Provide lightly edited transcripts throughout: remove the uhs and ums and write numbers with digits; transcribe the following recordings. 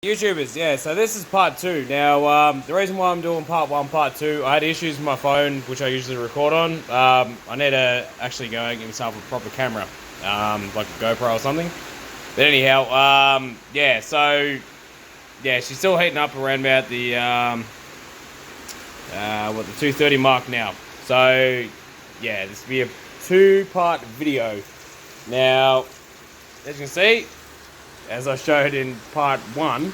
YouTubers, yeah, so this is part 2. Now, the reason why I'm doing part 1, part 2, I had issues with my phone, which I usually record on. I need to actually go and get myself a proper camera, like a GoPro or something. But anyhow, yeah, so, yeah, she's still heating up around about the, the 2:30 mark now. So, yeah, this will be a 2-part video. Now, as you can see, as I showed in part 1,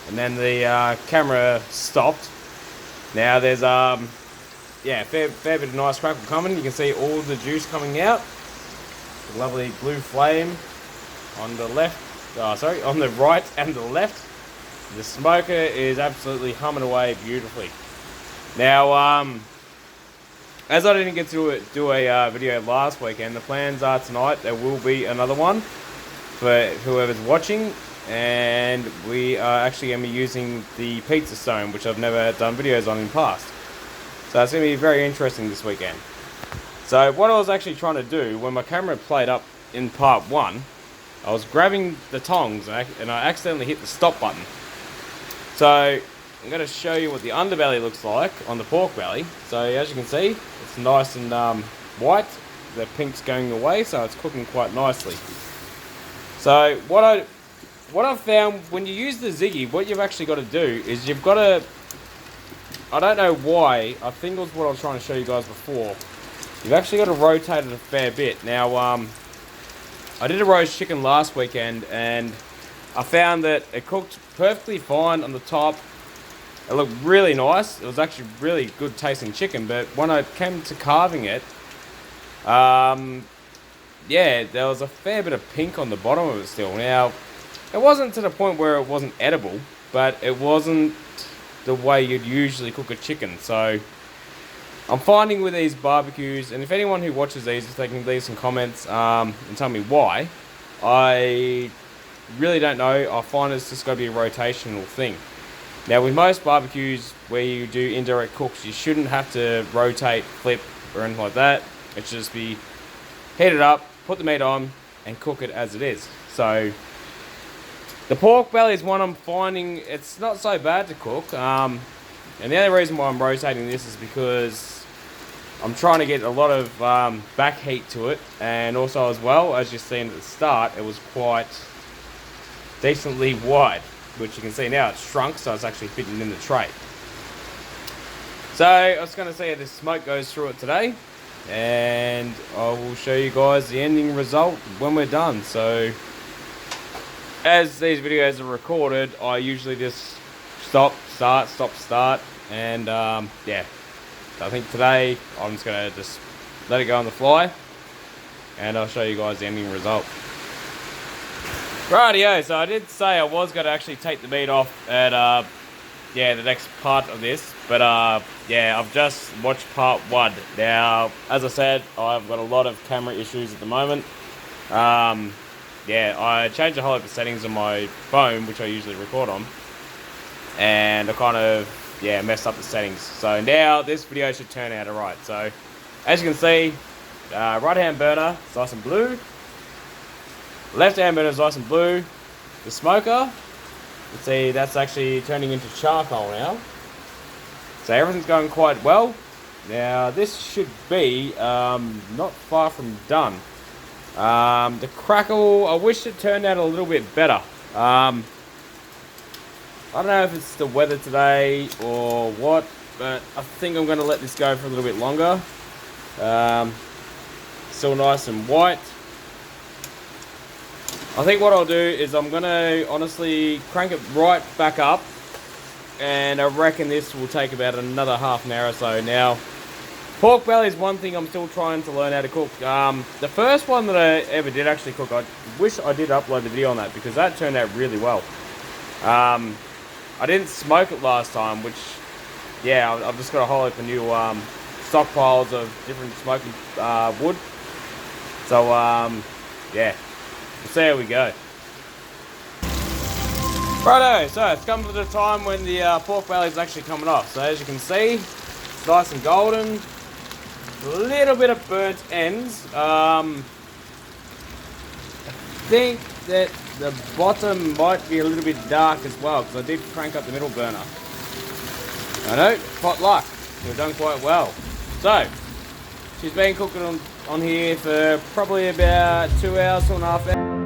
and then the camera stopped. Now there's yeah, fair bit of nice crackle coming. You can see all the juice coming out. The lovely blue flame on the left, on the right and the left. The smoker is absolutely humming away beautifully. Now, as I didn't get to do a video last weekend, the plans are tonight there will be another one for whoever's watching, and we are actually going to be using the pizza stone, which I've never done videos on in the past. So it's going to be very interesting this weekend. So what I was actually trying to do when my camera played up in part 1, I was grabbing the tongs and I accidentally hit the stop button. So I'm going to show you what the underbelly looks like on the pork belly. So as you can see, it's nice and white. The pink's going away, so it's cooking quite nicely. So what I've found, when you use the Ziggy, what you've actually got to do is you've got to, I don't know why, I think it was what I was trying to show you guys before, you've actually got to rotate it a fair bit. Now, I did a roast chicken last weekend, and I found that it cooked perfectly fine on the top. It looked really nice. It was actually really good tasting chicken, but when I came to carving it, yeah, there was a fair bit of pink on the bottom of it still. Now, it wasn't to the point where it wasn't edible, but it wasn't the way you'd usually cook a chicken. So, I'm finding with these barbecues, and if anyone who watches these, if they can leave some comments and tell me why, I really don't know. I find it's just got to be a rotational thing. Now, with most barbecues where you do indirect cooks, you shouldn't have to rotate, flip, or anything like that. It should just be heat it up, put the meat on, and cook it as it is. So, the pork belly is one I'm finding it's not so bad to cook. And the only reason why I'm rotating this is because I'm trying to get a lot of back heat to it. And also as well, as you've seen at the start, it was quite decently wide. Which you can see now, it's shrunk, so it's actually fitting in the tray. So, I was going to see how this smoke goes through it today. And I will show you guys the ending result when we're done. So, as these videos are recorded, I usually just stop, start, and yeah. So I think today I'm just going to just let it go on the fly, and I'll show you guys the ending result. Rightio, so I did say I was going to actually take the meat off at yeah, the next part of this, but yeah, I've just watched part 1. Now, as I said, I've got a lot of camera issues at the moment. Yeah, I changed a whole lot of settings on my phone, which I usually record on, and I kind of, yeah, messed up the settings. So now this video should turn out alright. So, as you can see, right hand burner is nice and blue, left hand burner is nice and blue. The smoker, you see that's actually turning into charcoal now. So everything's going quite well. Now this should be not far from done. The crackle, I wish it turned out a little bit better. I don't know if it's the weather today or what, but I think I'm going to let this go for a little bit longer. Still nice and white. I think what I'll do is I'm going to honestly crank it right back up, and I reckon this will take about another half an hour or so. Now, pork belly is one thing I'm still trying to learn how to cook. The first one that I ever did actually cook, I wish I did upload the video on that, because that turned out really well. I didn't smoke it last time, which, yeah, I've just got a whole heap of new stockpiles of different smoky wood. So, yeah. We'll see how we go. Righto, so it's come to the time when the pork belly is actually coming off. So as you can see, it's nice and golden. A little bit of burnt ends. I think that the bottom might be a little bit dark as well, because I did crank up the middle burner. I know, pot luck. We've done quite well. So, she's been cooking on here for probably about 2 hours, 2.5 hours.